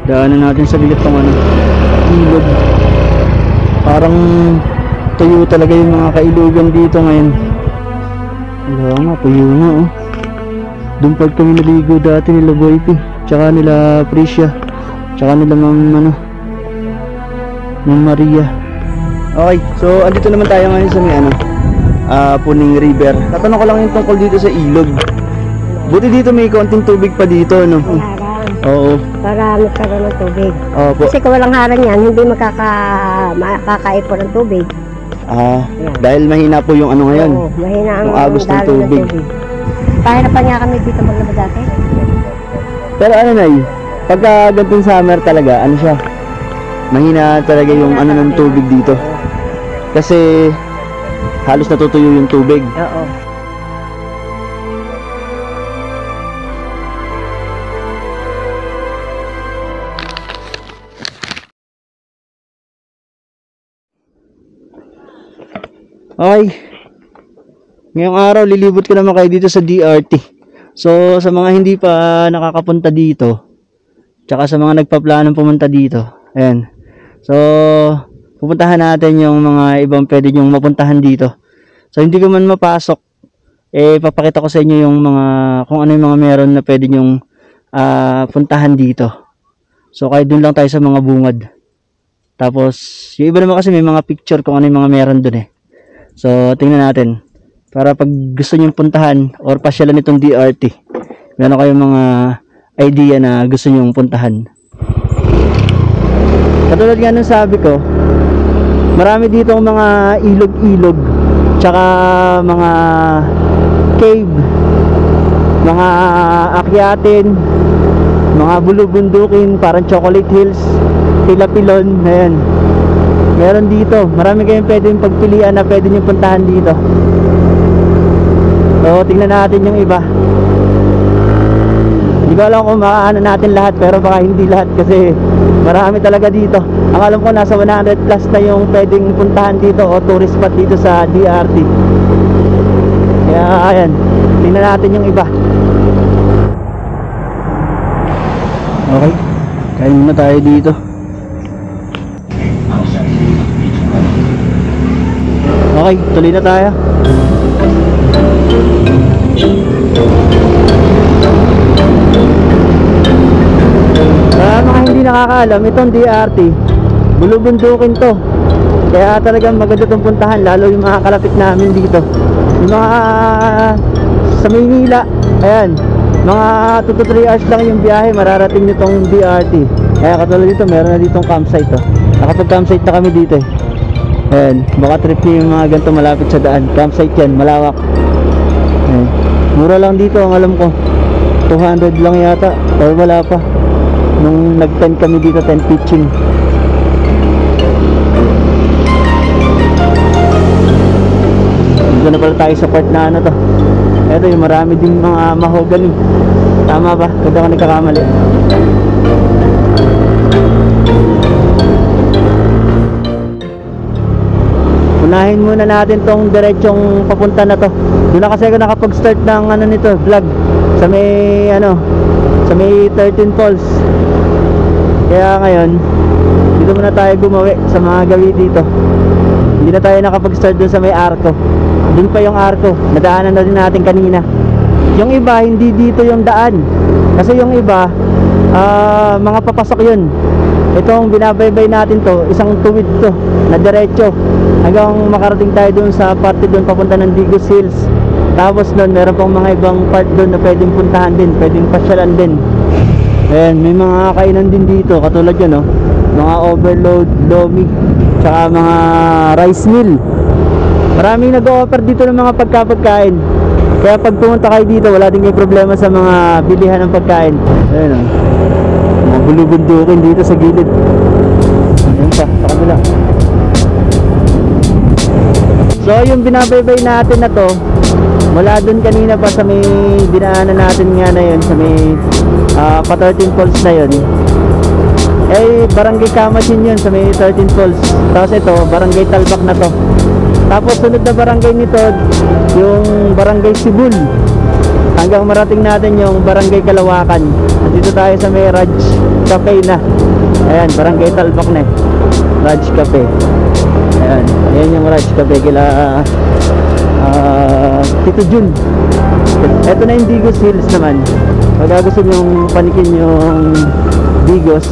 Daanan natin sa gilid tong ano, ilog. Parang tuyo talaga yung mga kailugan dito ngayon. Wala nga, tuyo nga oh. Doon pag kami naligo dati nila Boypi, tsaka nila Priscia, tsaka nila Ma'am Maria. Okay, so andito naman tayo ngayon sa may ano, Puning River. Tatanong ko lang yung tungkol dito sa ilog. Buti dito may konting tubig pa dito, no? Oo. Para magkaroon ng tubig. Opo. Kasi kung walang harang yan, hindi makakaipon ng tubig. Dahil mahina po yung ano ngayon. Oo, mahina ang yung agos ng tubig. Pahirapan nga kami dito maglaba dati. Pero ano na pagka ganitong summer talaga, ano siya? Mahina talaga yung ano ng tubig dito. Kasi halos natutuyo yung tubig. Oo. Okay. Ngayong araw lilibot ko naman kayo dito sa DRT. So sa mga hindi pa nakakapunta dito, tsaka sa mga nagpaplanong pumunta dito, ayan. So pupuntahan natin yung mga ibang pwede nyong mapuntahan dito. So hindi ko man mapasok, papakita ko sa inyo yung mga kung ano yung mga meron na pwede nyong puntahan dito. So kahit dun lang tayo sa mga bungad. Tapos yung iba naman kasi may mga picture kung ano yung mga meron dun eh. So tingnan natin para pag gusto niyo puntahan or pasyalan itong DRT, meron kayong mga idea na gusto niyo puntahan. Katulad nga nung sabi ko, marami dito mga ilog-ilog, tsaka mga cave, mga akyatin, mga bulubundukin, parang Chocolate Hills, Pilapilon, ayan. Meron dito, marami kayong pwedeng pagpilian na pwede nyo puntahan dito. So tingnan natin yung iba. Hindi ko alam kung makaano natin lahat, pero baka hindi lahat kasi marami talaga dito. Ang alam ko nasa 100 plus na yung pwedeng puntahan dito o tourist spot dito sa DRT. Kaya ayan, tingnan natin yung iba. Okay, kain muna tayo dito. Okay, tuloy na tayo. Sa mga hindi nakakaalam, itong DRT, bulubundukin to. Kaya talagang maganda itong puntahan, lalo yung mga kalapit namin dito. Yung mga sa Maynila, ayan, mga 2 to 3 hours lang yung biyahe, mararating nitong DRT. Kaya katulad dito, meron na ditong campsite to. Nakapag-campsite na kami dito eh. Ayan, baka trip nyo yung mga ganito malapit sa daan. Campsite yan, malawak. Ayan. Mura lang dito, ang alam ko 200 lang yata, or wala pa. Nung nag-tent kami dito, tent pitching. Dito na pala tayo sa part na ano to. Eto yung marami din mga mahogany. Tama ba? Kada ka nagkakamali. Unahin muna natin tong diretsong papunta na to. Doon na kasi ako nakapag-start ng ano nito, vlog sa may ano, sa may 13 Falls. Kaya ngayon, dito muna tayo gumawi sa mga gawi dito. Hindi na tayo nakapag-start doon sa may Arco. Doon pa yung Arco, nadaanan na din natin kanina. Yung iba, hindi dito yung daan. Kasi yung iba, mga papasok yun. Itong binabaybay natin to, isang tuwid to na diretso hanggang makarating tayo dun sa parte dun papunta ng Digos Hills. Tapos dun meron pang mga ibang part dun na pwedeng puntahan din, pwedeng pasyalan din. Ayan, may mga kainan din dito katulad yun, no? Mga overload, lomi, tsaka mga rice mill. Maraming nag-o-offer dito ng mga pagkain. Kaya pag pumunta kayo dito, wala din kayo problema sa mga bilihan ng pagkain. Ayan, no? Mga bulubundukin dito sa gilid. Ayan pa, sa kanila. So yung binabaybay natin na to, mula dun kanina pa sa may dinaanan natin nga na yun, sa may pa 13 Falls na yun, Barangay Kamasin yun sa may 13 Falls. Tapos ito, Barangay Talbak na to. Tapos sunod na barangay nito, yung Barangay Sibul. hanggang marating natin yung Barangay Kalawakan. Nandito tayo sa may Raj Cafe na. Ayan, Barangay Talbak na eh. Raj Cafe. Ayan, ayan yung Raj Cafe kila Tito Jun. Ito na yung Digos Hills naman. Pag gusto nyong panikin yung Digos,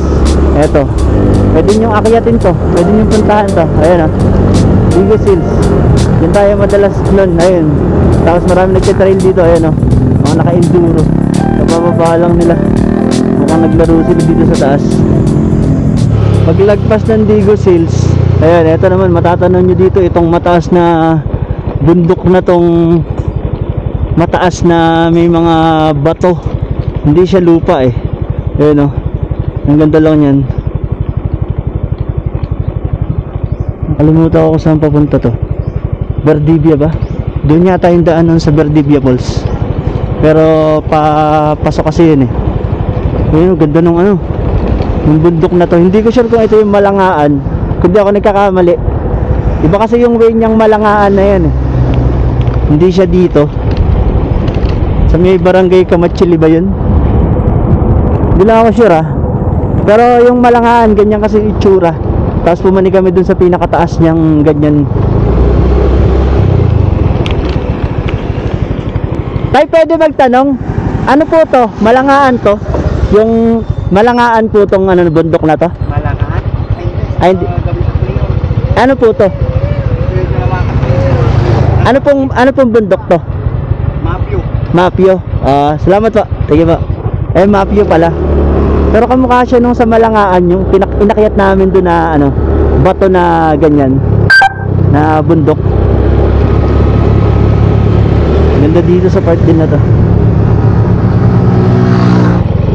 eto, pwede nyong akyatin to, pwede nyong puntahan to. Ayan o, Digos Hills. Yan tayo madalas nun. Ayun, tapos marami nagtitrail dito. Ayan o, mga naka-enduro. Kapababa lang nila, mukhang naglaro sila dito sa taas. Paglagpas ng Digos Hills, ayan, eto naman matatanon nyo dito, itong mataas na bundok na tong mataas na may mga bato. Hindi siya lupa eh. Ayan o, ang ganda lang yan. Nakalimutan ko kung saan papunta to. Verdibia ba? Doon yata yung daanan sa Verdibia Falls. Pero papasok kasi yun eh. Ayun, ganda nung ano, yung bundok na to. Hindi ko sure kung ito yung Malangaan, kundi ako nagkakamali. Iba kasi yung way niyang Malangaan na yan eh. Hindi siya dito. Sa may Barangay Kamatsili ba yun? Hindi lang ako sure ah. Pero yung Malangaan, ganyan kasi itsura. Tapos pumani kami dun sa pinakataas niyang ganyan. Tay, pwede magtanong, ano po to? Malangaan to? Yung Malangaan po tong ano, bundok na to? Malangaan? Ay, hindi. Ano po to? Ano pong bundok to? Mapyo. Mapyo. Salamat po. Sige po. Eh, Mapyo pala. Pero kamukha siya nung sa Malangaan, yung inakyat namin doon na ano, bato na ganyan, na bundok. Ganda dito sa part din na to.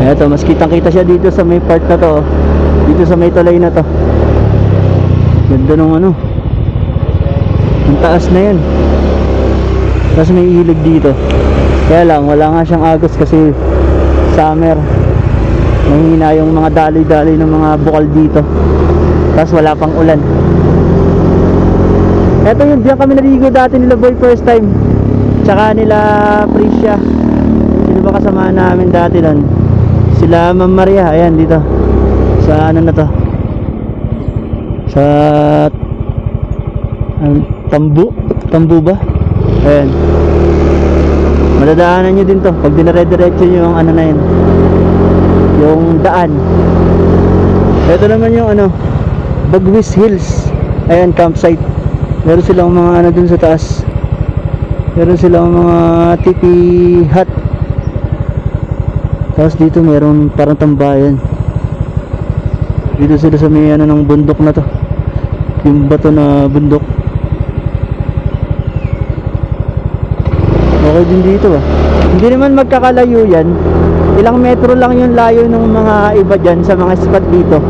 Eto, mas kitang kita siya dito sa may part na to. Dito sa may tulay na to. Ganda nung ano, ang taas na yan. Tapos may ilog dito. Kaya lang, wala nga siyang agos kasi summer. Mahina yung mga daloy-daloy ng mga bukal dito. Tapos wala pang ulan. Eto yun, diyan kami naligo dati nila Boy first time. Tsaka nila Priscia. Sino ba kasama namin dati doon? Sila Ma'am Maria, ayan dito. Sa ano na to? Sa Tambu ba? Ayan. Madadaanan nyo din to pag dinare-diretso nyo yung ano na yun, yung daan. Ito naman yung ano, Bagwis Hills. Ayan, campsite. Meron silang mga ano dun sa taas. Meron silang mga tipi hut. Tapos dito meron parang tambayan. Dito sila sa may ano ng bundok na to, yung bato na bundok. Okay din dito ah. Hindi naman magkakalayo yan. Ilang metro lang yung layo ng mga iba dyan sa mga spot dito.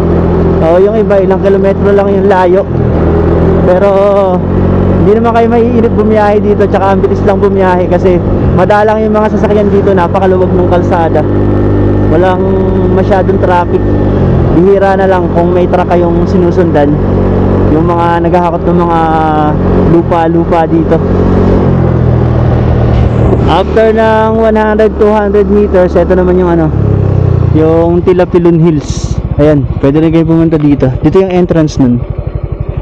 O yung iba ilang kilometro lang yung layo. Pero hindi naman kayo maiinip bumiyahe dito. Tsaka ang bilis lang bumiyahe kasi madalang yung mga sasakyan dito. Napakaluwag ng kalsada. Walang masyadong traffic. Bihira na lang kung may truck kayong sinusundan, yung mga naghahakot ng mga lupa-lupa dito. After ng 100-200 meters, ito naman yung ano, yung Tilapilon Hills. Ayan, pwede na kayo pumunta dito. Dito yung entrance nun.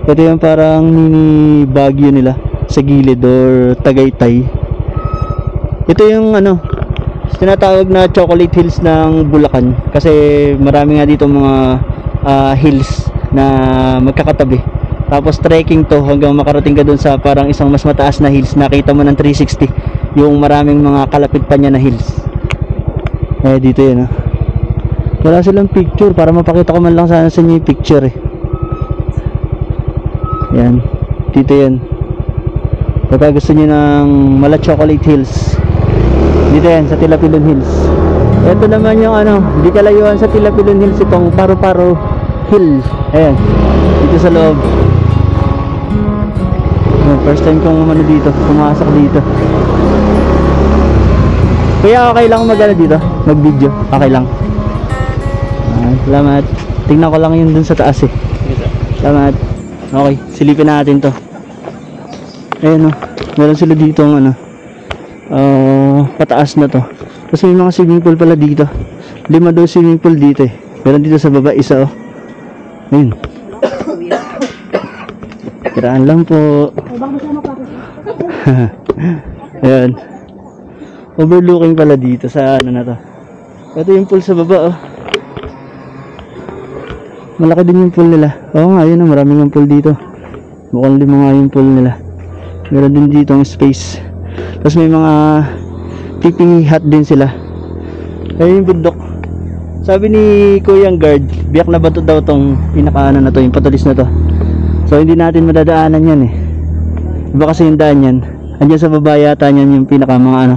Ito yung parang mini Baguio nila sa gilid or Tagaytay. Ito yung ano, tinatawag na Chocolate Hills ng Bulacan. Kasi marami nga dito mga hills na magkakatabi. Tapos trekking to hanggang makarating ka dun sa parang isang mas mataas na hills. Nakita mo ng 360 yung maraming mga kalapit pa niya na hills. Eh dito yun ah. Wala silang picture para mapakita ko man lang sana sa inyo yung picture eh. Yan, dito yan. Pagka gusto nyo ng mala Chocolate Hills, dito yan sa Tilapilon Hills. Ito naman yung ano, di kalayuan sa Tilapilon Hills, itong Paru-Paro Hill. Ayan, dito sa loob. First time kong umano dito, pumasok dito. Kaya okay lang mag-ano dito, mag-video, okay lang. Salamat. Tingnan ko lang yun dun sa taas eh. Salamat. Okay, silipin natin to. Ayan o, meron sila dito ang ano, pataas na to. Tapos may mga swimming pool pala dito. 5 daw swimming pool dito eh. Meron dito sa baba isa oh. Ayun. Kiraan lang po. Ayan. Overlooking pala dito sa ano na to. Ito yung pool sa baba oh. Malaki din yung pool nila. Oo nga, yun oh, maraming yung pool dito. Mukhang 5 nga yung pool nila. Meron din dito ang space. Tapos may mga tipping hut din sila. Ayun yung bundok. Sabi ni Kuyang Guard, biyak na bato daw tong pinakaano na to, yung patulis na to. So hindi natin madadaanan yan eh. Iba kasi yung daan yan. Andiyan sa baba yata yan yung pinaka mga ano,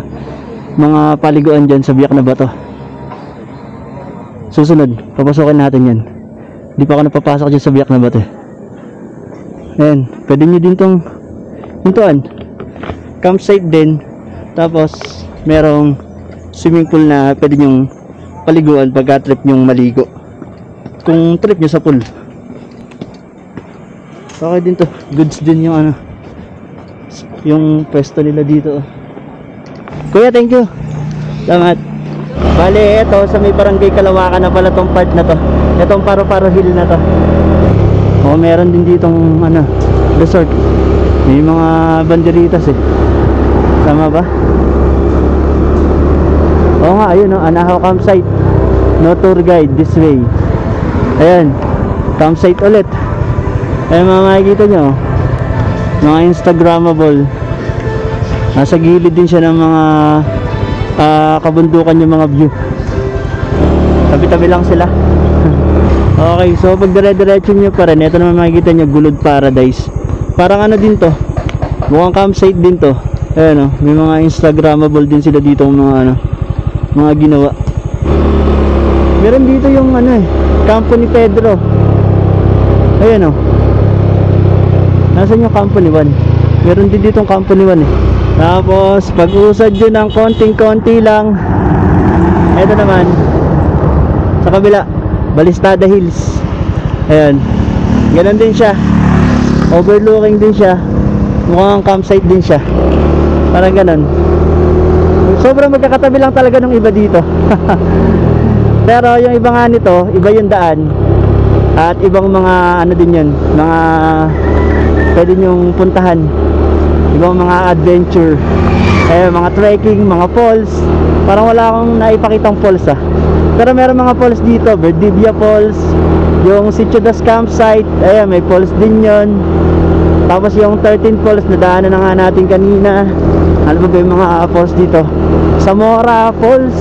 mga paliguan dyan sa biyak na bato. Susunod, papasokin natin yan. Hindi pa ako napapasok dyan sa biyak na bato. Ayan, pwede nyo din tong hintuan. Campsite din. Tapos merong swimming pool na pwede nyong paliguan pagka trip nyong maligo. Kung trip nyo sa pool. Okay din to. Goods din yung ano, yung pwesto nila dito. Kuya, thank you. Salamat. Bale, eto sa may barangay Kalawakan na pala tong part na to. Etong Paro-Paro Hill na to. O, meron din ditong ano, resort. May mga banderitas eh. Tama ba? Oo nga, ayun oh, Anahaw campsite. No tour guide this way. Ayan, campsite ulit. Ayan mga makikita nyo, mga Instagrammable. Nasa gilid din siya ng mga kabundukan yung mga view. Tabi-tabi lang sila. Okay, so pag dire-diretso nyo pa rin, ito naman makikita nyo, Gulod Paradise. Parang ano din to, mukhang campsite din to. Ayan o, may mga Instagrammable din sila dito, mga ano, mga ginawa. Meron dito yung ano eh, kampo ni Pedro. Ayan o, nasan yung kampo ni Juan? Meron din ditong kampo ni Juan eh. Tapos pag usad yun ng konting-konti lang, eto naman sa kabila, Balistada Hills. Ayan, ganun din siya, overlooking din siya, mukhang campsite din siya, parang ganun. Sobrang magkakatabi lang talaga ng iba dito. Pero yung iba nga nito, iba yung daan. At ibang mga ano din yun, mga pwede nyong puntahan, ibang mga adventure, mga trekking, mga falls. Parang wala akong naipakitang falls ah. Pero meron mga falls dito, Verdivia Falls, yung Sitio Das Campsite, ayan, may falls din yun. Tapos yung 13 falls na daanan na nga natin kanina. Ano ba yung mga falls dito? Zamora Falls.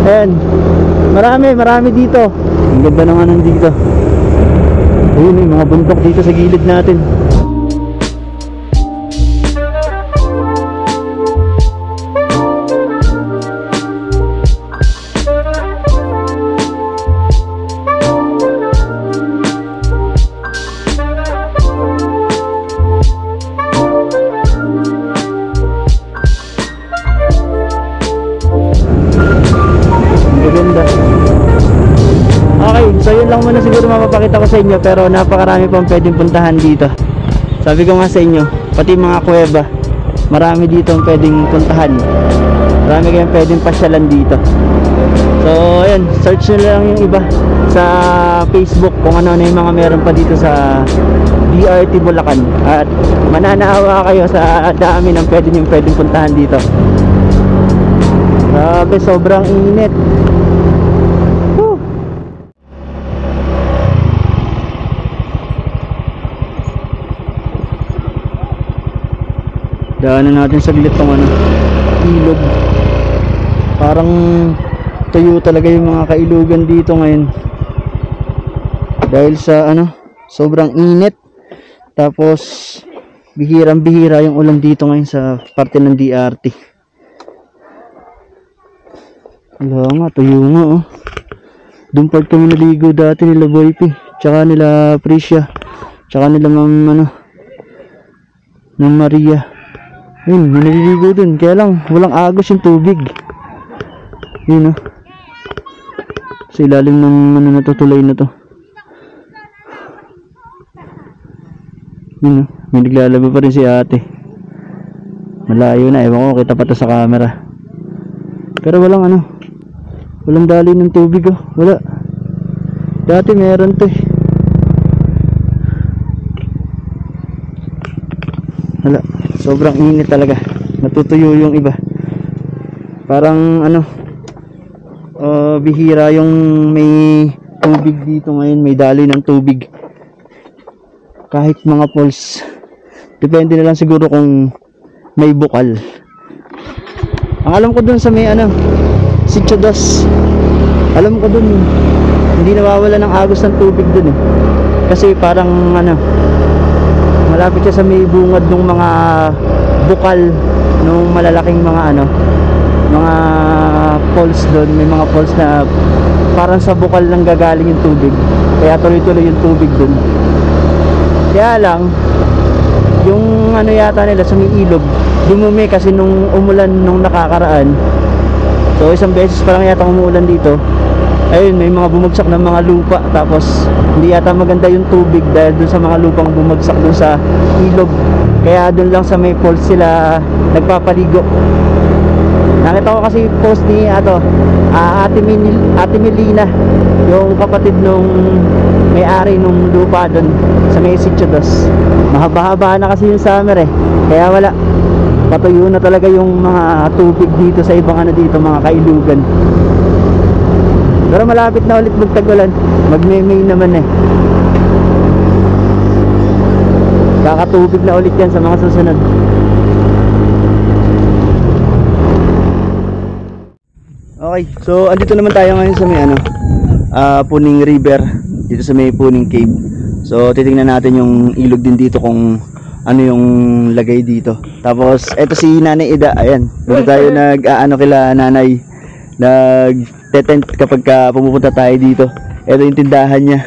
Ayan, marami dito. Ang ganda naman nandito. Ayun yung mga bundok dito sa gilid natin. So yun lang muna siguro mapapakita ko sa inyo, pero napakarami pang pwedeng puntahan dito. Sabi ko nga sa inyo, pati mga kuweba, marami dito ang pwedeng puntahan. Marami kayong pwedeng pasyalan dito. So ayun, search nyo lang yung iba sa Facebook kung ano na yung mga meron pa dito sa BRT Bulacan. At mananaawa kayo sa dami ng pwedeng puntahan dito. Grabe, sobrang init. Daanan natin saglit tong ano, ilog. Parang tuyo talaga yung mga kailugan dito ngayon. Dahil sa ano, sobrang init. Tapos bihirang-bihira yung ulan dito ngayon sa parte ng DRT. Wala nga, tuyo nga oh. Doon part kami naligo dati nila Boypi, tsaka nila Priscia, tsaka nila Ma'am Maria. Yun, naliligo dun. Kaya lang, walang agos yung tubig. Yun oh. Sa ilalim ng ano na to, tulay na to. Yun oh. May naglalaba pa rin si ate. Malayo na, ewan ko, kita pa to sa camera. Pero walang ano, walang daloy ng tubig oh. Wala. Dati meron to eh. Wala. Sobrang init talaga. Natutuyo yung iba. Parang ano, bihira yung may tubig dito ngayon. May daloy ng tubig. Kahit mga falls. Depende na lang siguro kung may bukal. Ang alam ko dun sa may ano, Sitio Dos. Alam ko dun, hindi nawawala ng agos ng tubig dun eh. Kasi parang ano, malapit siya sa may bungad ng mga bukal nung malalaking mga ano, mga falls doon. May mga falls na parang sa bukal lang gagaling yung tubig, kaya tuloy-tuloy yung tubig doon. Kaya lang yung ano yata nila sa may ilog dumumi kasi nung umulan nung nakakaraan. So isang beses pa lang yata umuulan dito. Ayun, may mga bumagsak ng mga lupa, tapos hindi yata maganda yung tubig dahil dun sa mga lupang bumagsak dun sa ilog. Kaya dun lang sa may falls sila nagpapaligo. Nakita ko kasi post ni Ate Melina, yung kapatid nung may-ari nung lupa dun sa may Sitio Dos. Mahaba-haba na kasi yung summer eh, kaya wala, patuyo na talaga yung mga tubig dito sa ibang ano dito, mga kailugan. Pero malapit na ulit magtag-ulan, mag-May naman eh. Kakatubig na ulit yan sa mga susunod. Okay, so andito naman tayo ngayon sa may ano, Puning River, dito sa may Puning Cave. So titingnan natin yung ilog din dito kung ano yung lagay dito. Tapos eto si Nanay Ida, ayan. Dito tayo nag-aano kila Nanay, nag-tent kapag pumupunta tayo dito. Eto yung tindahan niya.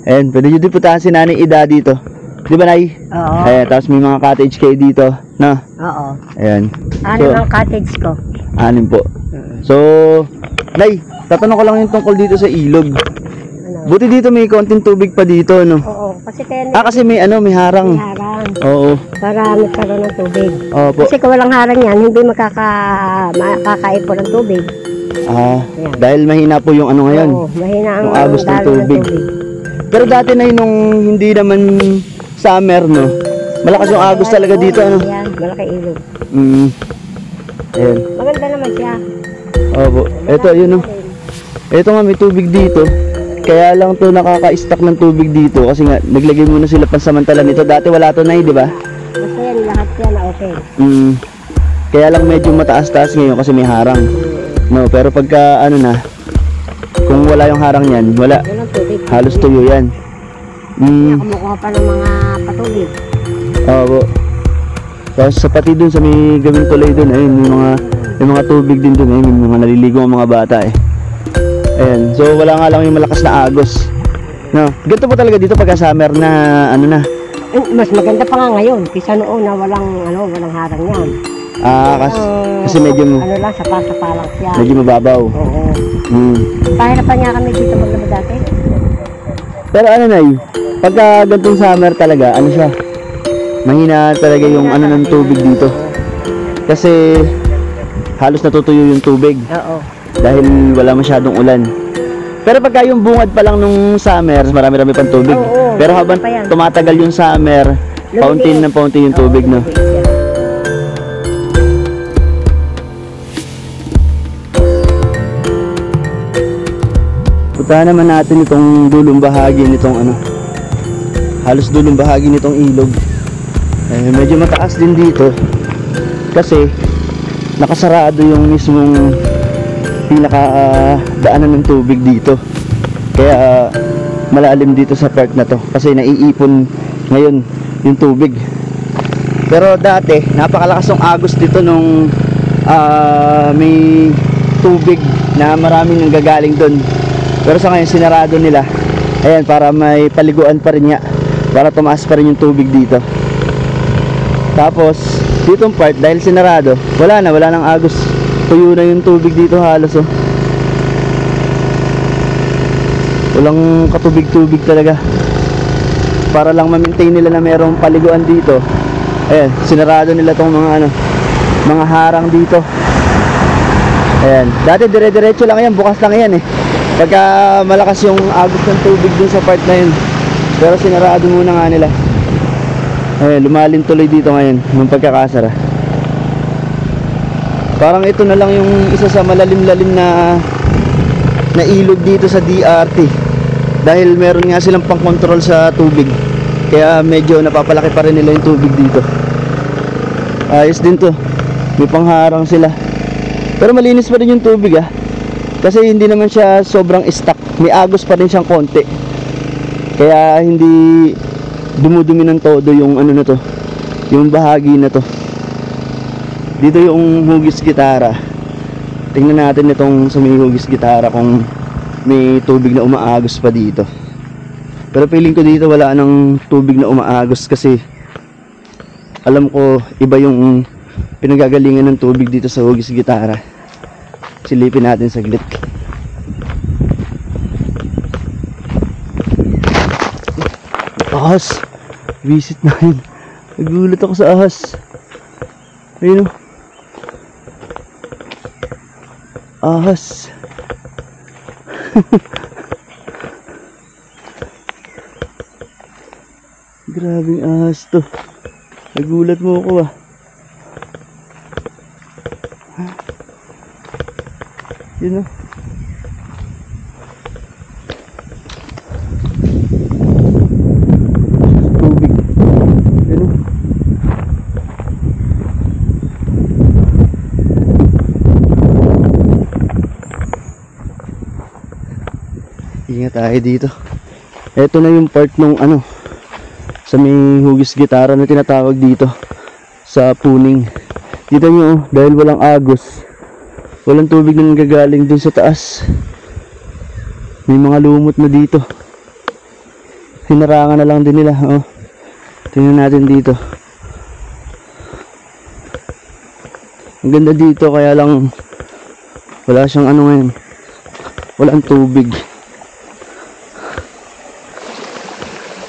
Ayan, pwede nyo din puntahan si Nanay Ida dito. Di ba, Nay? Oo. Ayan, tapos may mga cottage kayo dito, no? Oo. Ayan. Ano ang cottage ko? Anim po. So, Nay, tatanong ko lang yung tungkol dito sa ilog. Ano? Buti dito may konting tubig pa dito, no? Oo, kasi kaya Kasi may ano, may harang. may harang. Oo. Para magkaroon ng tubig. Opo. Kasi kung walang harang yan, hindi makakaipon ng tubig. Ayan. Dahil mahina po yung ano ngayon. Oo, mahina ang Yung agos ng daloy tubig. Pero dati na nung hindi naman summer, no? Malakas yung agos talaga dito, ano? Yan, malaki ilog. Ayan. Maganda naman siya. Opo. Ito, yun, no? Ito nga, may tubig dito. Kaya lang to nakaka-stack ng tubig dito kasi nga naglagay muna sila pansamantala nito. Dati wala to, Nay, di ba? Basta yan, lahat yan na okay. Kaya lang medyo mataas-taas ngayon kasi may harang. No, pero pagka ano na, kung wala yung harang yan, wala. Walang tubig. Halos tuyo yan. Kumukuha pa ng mga patubig. Opo. Tapos sa pati dun sa may gawing tulay dun, ayun, may mga tubig din dun, ayun, may mga naliligo ang mga bata eh. Ayan, so wala nga lang yung malakas na agos. No, ganito po talaga dito pagka summer na ano na. Mas maganda pa nga ngayon kaysa noon na walang harang yan. Kasi medyo Ano lang, sapa-sapa lang siya. medyo mababaw. Oo. Mm. Pahirapan niya kami dito maglaba dati. Pero ano na yun, pagka gantong summer talaga, ano siya, mahina talaga yung ano ng tubig dito. Kasi halos natutuyo yung tubig Oo. dahil wala masyadong ulan. Pero pagka yung bungad pa lang nung summer, marami-rami pang tubig. Oo, Pero habang pa yan. tumatagal yung summer, paunti ng paunti yung tubig, no? Puntahan naman natin itong dulong bahagi nitong ano, halos dulong bahagi nitong ilog. Medyo mataas din dito kasi nakasarado yung mismong pinaka daanan ng tubig dito. Kaya malalim dito sa part na to kasi naiipon ngayon yung tubig. Pero dati napakalakas ng agos dito nung may tubig na maraming nanggagaling doon. Pero sa ngayon sinarado nila. Ayan, para may paliguan pa rin nga, para tumaas pa rin yung tubig dito. Tapos ditong part dahil sinarado, wala nang agos. Tuyo na yung tubig dito halos, oh. Walang katubig-tubig talaga. Para lang ma-maintain nila na mayroong paliguan dito. Ayan, sinarado nila tong mga ano, mga harang dito. Ayan. Dati dire-diretso lang yan, bukas lang yan eh. Pagka malakas yung agos ng tubig dun sa part na yun. Pero sinarado muna nga nila. Ayan, lumalim tuloy dito ngayon nung pagkakasara. Parang ito na lang yung isa sa malalim-lalim na ilog dito sa DRT. Dahil meron nga silang pang-control sa tubig. Kaya medyo napapalaki pa rin nila yung tubig dito. Ayos din to. May pangharang sila. Pero malinis pa rin yung tubig ah. Kasi hindi naman siya sobrang stuck. May agos pa rin siyang konti. Kaya hindi dumudumi ng todo yung ano na to, yung bahagi na to. Dito yung hugis gitara. Tingnan natin itong sa may hugis gitara kung may tubig na umaagos pa dito. Pero feeling ko dito wala nang tubig na umaagos kasi alam ko iba yung pinagagalingan ng tubig dito sa hugis gitara. Silipin natin saglit. Ahas! Visit na yun. Nagulat ako sa ahas. Ayun o. Ahas. Grabing ahas to. Nagulat mo ako ah. Yun o. Tubig. Yun o. Ingat tayo dito. Ito na yung part nung ano, sa may hugis gitara na tinatawag dito sa puning. Dito nyo, dahil walang agos, walang tubig na nagagaling dun sa taas. May mga lumot na dito. Hinarangan na lang din nila. Oh. Tingnan natin dito. Ang ganda dito, kaya lang wala siyang ano ngayon. Walang tubig.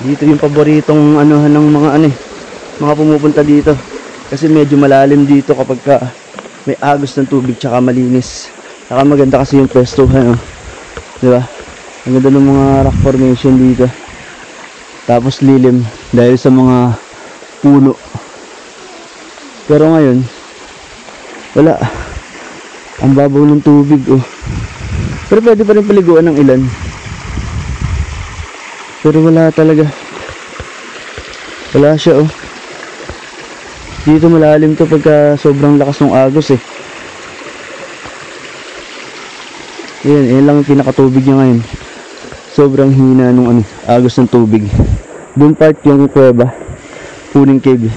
Dito yung paboritong anuhan ng mga ano eh, mga pumupunta dito. Kasi medyo malalim dito kapag ka may agos ng tubig tsaka malinis. Saka maganda kasi yung pwestuhan, oh. Di ba? Ang ganda ng mga rock formation dito. Tapos lilim dahil sa mga puno. Pero ngayon wala. Ang babaw ng tubig, oh. Pero pwede pa rin paliguan ng ilan. Pero wala talaga. Wala siya, oh. Dito malalim to pagka sobrang lakas ng agos eh. Yan lang ang pinakatubig niya ngayon. Sobrang hina nung ano, agos ng tubig. Doon part yung kuweba, Puning Cave.